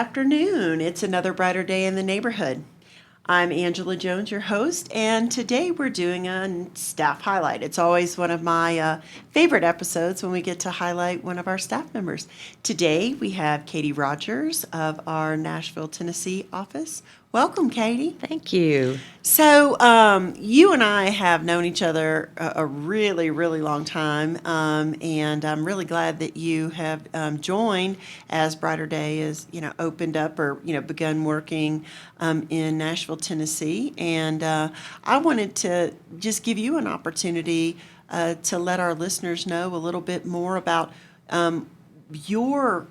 afternoon. It's another brighter day in the neighborhood. I'm Angela Jones, your host, and today we're doing a staff highlight. It's always one of my favorite episodes when we get to highlight one of our staff members. Today we have Katie Rogers of our Nashville, Tennessee office. Welcome, Katie. Thank you. So, you and I have known each other a really, really long time, and I'm really glad that you have joined as Brighter Day is, opened up or, begun working in Nashville, Tennessee. And I wanted to just give you an opportunity to let our listeners know a little bit more about your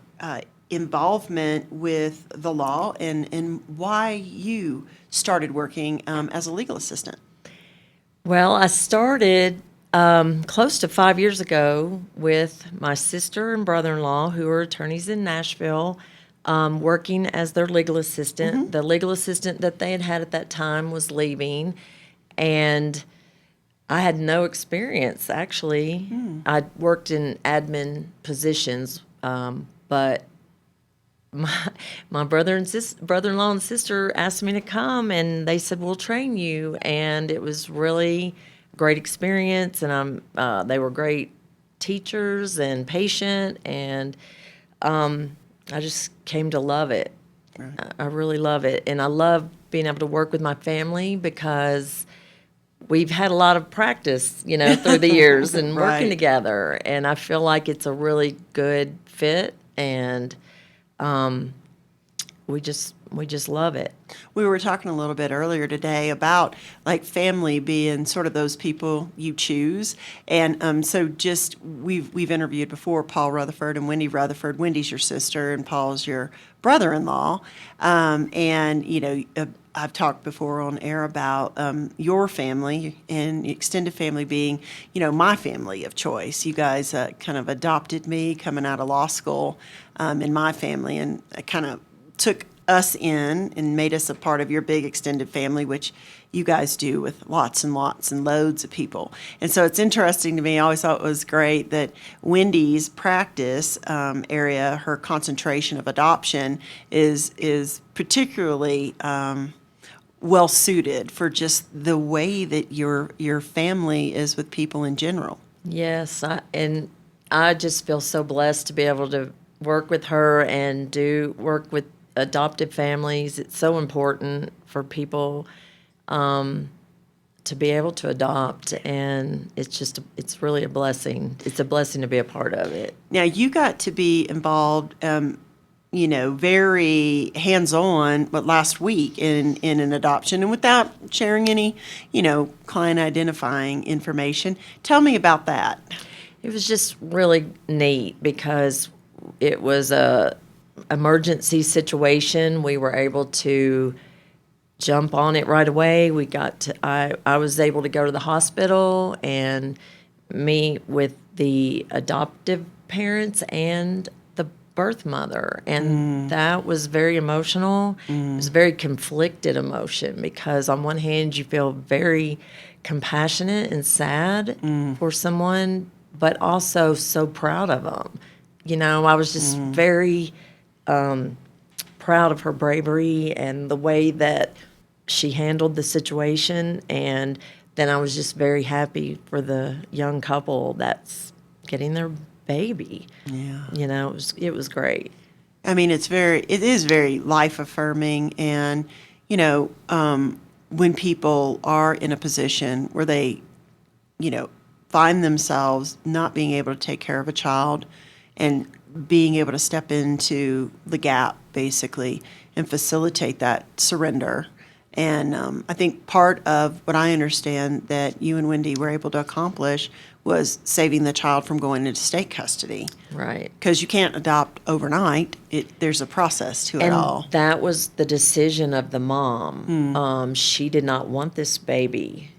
involvement with the law and why you started working as a legal assistant. Well, I started close to 5 years ago with my sister and brother-in-law, who are attorneys in Nashville, working as their legal assistant. Mm-hmm. The legal assistant that they had had at that time was leaving, and I had no experience, actually. I'd worked in admin positions, but my brother-in-law and sister asked me to come, and they said, "We'll train you." And it was really a great experience, and they were great teachers and patient, and I just came to love it. Right. I really love it, and I love being able to work with my family because we've had a lot of practice, through the years and Right. working together, and I feel like it's a really good fit, and we just love it. We were talking a little bit earlier today about like family being sort of those people you choose, and so just we've interviewed before Paul Rutherford and Wendy Rutherford. Wendy's your sister, and Paul's your brother-in-law, and I've talked before on air about your family and extended family being, my family of choice. You guys kind of adopted me coming out of law school in my family, and kind of took us in and made us a part of your big extended family, which you guys do with lots and lots and loads of people. And so it's interesting to me. I always thought it was great that Wendy's practice area, her concentration of adoption is particularly well suited for just the way that your family is with people in general. Yes, I just feel so blessed to be able to work with her and do work with adopted families. It's so important for people to be able to adopt, and it's really a blessing. It's a blessing to be a part of it. Now, you got to be involved, very hands-on, last week in an adoption, and without sharing any, client identifying information. Tell me about that. It was just really neat because it was a emergency situation. We were able to jump on it right away. I was able to go to the hospital and meet with the adoptive parents and the birth mother, and that was very emotional. It was a very conflicted emotion because on one hand you feel very compassionate and sad for someone, but also so proud of them. I was just very proud of her bravery and the way that she handled the situation, and then I was just very happy for the young couple that's getting their baby. Yeah. It was great. I mean, it is very life affirming, and when people are in a position where they, find themselves not being able to take care of a child and being able to step into the gap, basically, and facilitate that surrender. And I think part of what I understand that you and Wendy were able to accomplish was saving the child from going into state custody. Right. Because you can't adopt overnight. There's a process to it all. And that was the decision of the mom. She did not want this baby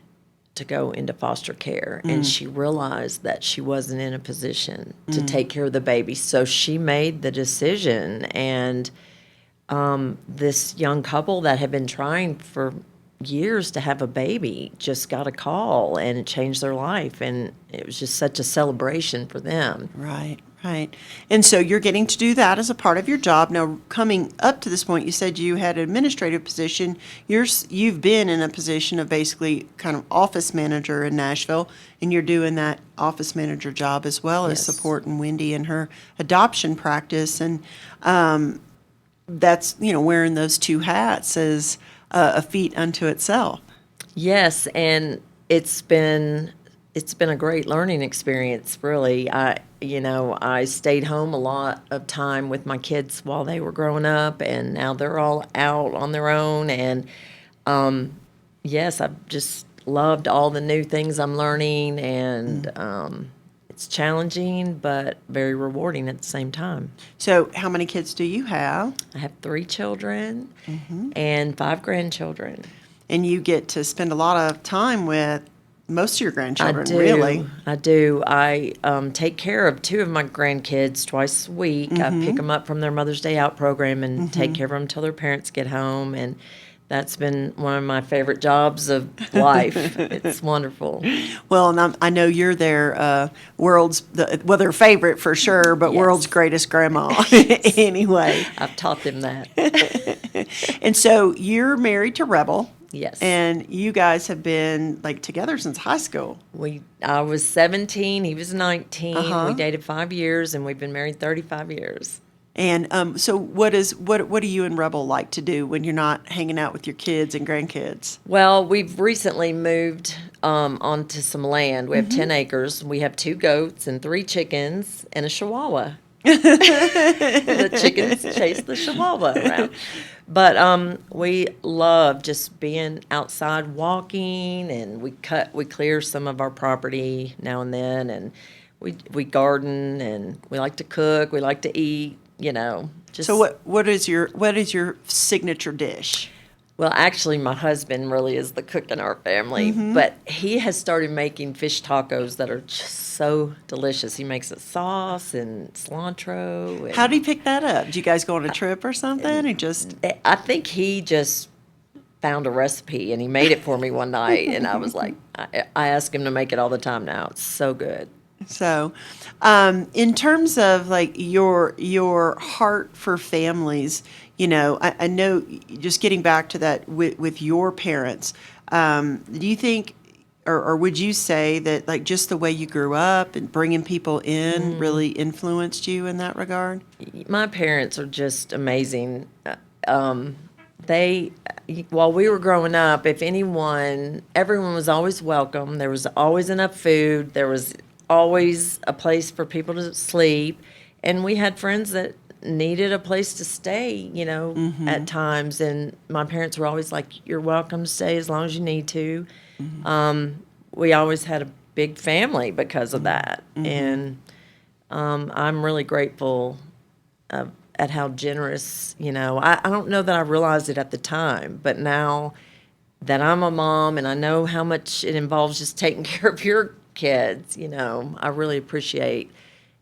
to go into foster care, and she realized that she wasn't in a position to take care of the baby. So she made the decision, and this young couple that had been trying for years to have a baby just got a call, and it changed their life, and it was just such a celebration for them. Right, Right. And so you're getting to do that as a part of your job. Now, coming up to this point, you said you had an administrative position. You've been in a position of basically kind of office manager in Nashville, and you're doing that office manager job as well as Yes. supporting Wendy in her adoption practice. And that's, wearing those two hats is a feat unto itself. Yes, and it's been a great learning experience, really. I stayed home a lot of time with my kids while they were growing up, and now they're all out on their own. And yes, I've just loved all the new things I'm learning, and it's challenging but very rewarding at the same time. So, how many kids do you have? I have 3 children and 5 grandchildren. And you get to spend a lot of time with most of your grandchildren, I do. really. I do. I take care of 2 of my grandkids twice a week. I pick them up from their Mother's Day Out program and take care of them till their parents get home. And that's been one of my favorite jobs of life. It's wonderful. Well, and I know you're their their favorite for sure, but Yes. world's greatest grandma anyway. I've taught them that. And so you're married to Rebel. Yes. And you guys have been like together since high school. I was 17. He was 19. Uh-huh. We dated 5 years, and we've been married 35 years. And so what do you and Rebel like to do when you're not hanging out with your kids and grandkids? Well, we've recently moved onto some land. We have 10 acres. We have 2 goats and 3 chickens and a chihuahua. The chickens chase the chihuahua around. But we love just being outside walking, and we clear some of our property now and then, and we garden, and we like to cook, we like to eat, just. So what is your signature dish? Well, actually, my husband really is the cook in our family, but he has started making fish tacos that are just so delicious. He makes a sauce and cilantro. And How do you pick that up? Did you guys go on a trip or something? Or just I think he just found a recipe and he made it for me one night, and I was like, I ask him to make it all the time now. It's so good. so, in terms of like your heart for families, I know just getting back to that with your parents, do you think, or would you say that like just the way you grew up and bringing people in really influenced you in that regard? My parents are just amazing. They, while we were growing up, everyone was always welcome. There was always enough food. There was always a place for people to sleep. And we had friends that needed a place to stay, at times. And my parents were always like, you're welcome to stay as long as you need to. We always had a big family because of that. And I'm really grateful at how generous, I don't know that I realized it at the time, but now that I'm a mom and I know how much it involves just taking care of your kids, I really appreciate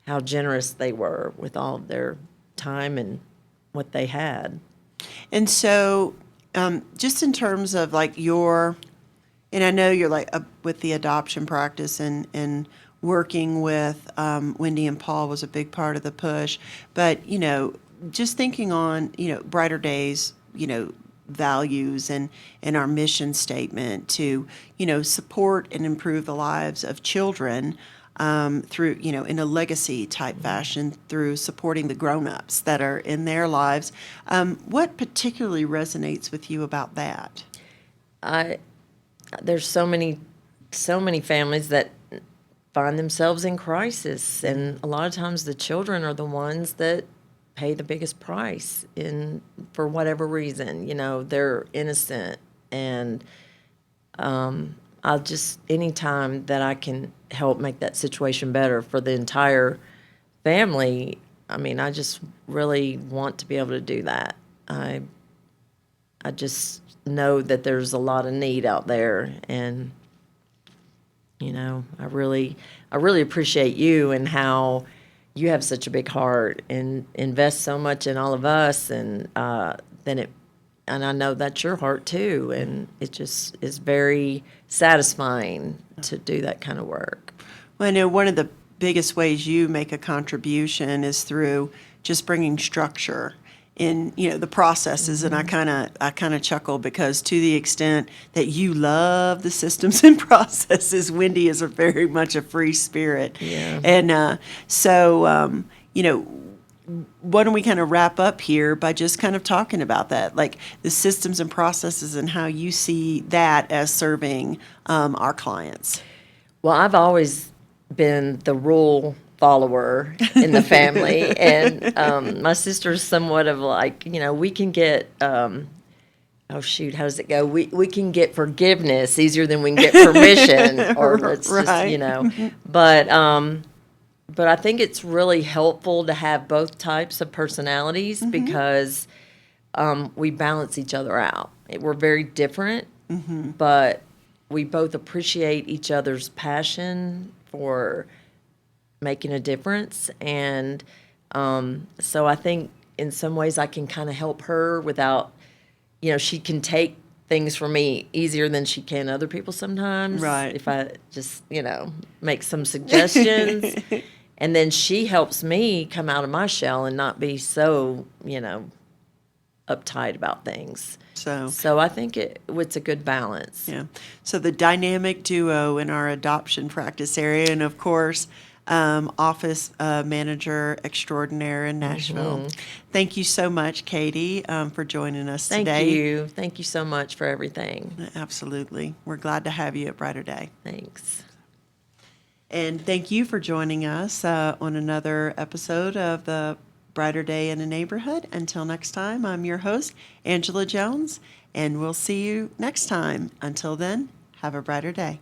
how generous they were with all of their time and what they had. And so, just in terms of like and I know you're like with the adoption practice and working with Wendy and Paul was a big part of the push, but just thinking on brighter days, values and our mission statement to support and improve the lives of children through in a legacy type fashion through supporting the grown-ups that are in their lives. What particularly resonates with you about that? There's so many families that find themselves in crisis, and a lot of times the children are the ones that pay the biggest price for whatever reason. They're innocent, and I'll just anytime that I can help make that situation better for the entire family, I just really want to be able to do that. I just know that there's a lot of need out there, and I really appreciate you and how you have such a big heart and invest so much in all of us, and and I know that's your heart too, and it just is very satisfying to do that kind of work. Well, I know one of the biggest ways you make a contribution is through just bringing structure in, the processes. And I kind of chuckle because to the extent that you love the systems and processes, Wendy is very much a free spirit. Yeah. And so, why don't we kind of wrap up here by just kind of talking about that, like the systems and processes and how you see that as serving our clients? Well, I've always been the rule follower in the family, and my sister's somewhat of like, we can get, oh shoot, how does it go? We can get forgiveness easier than we can get permission, or let's Right. just, but I think it's really helpful to have both types of personalities because we balance each other out. We're very different, but we both appreciate each other's passion for making a difference. And so I think in some ways I can kind of help her without, she can take things from me easier than she can other people sometimes. Right. If I just, make some suggestions. And then she helps me come out of my shell and not be so, uptight about things. So I think it's a good balance. Yeah. So the dynamic duo in our adoption practice area, and of course, office manager extraordinaire in Nashville. Thank you so much, Katie, for joining us Thank today. you. Thank you so much for everything. Absolutely. We're glad to have you at Brighter Day. Thanks. And thank you for joining us on another episode of the Brighter Day in a Neighborhood. Until next time, I'm your host, Angela Jones, and we'll see you next time. Until then, have a brighter day.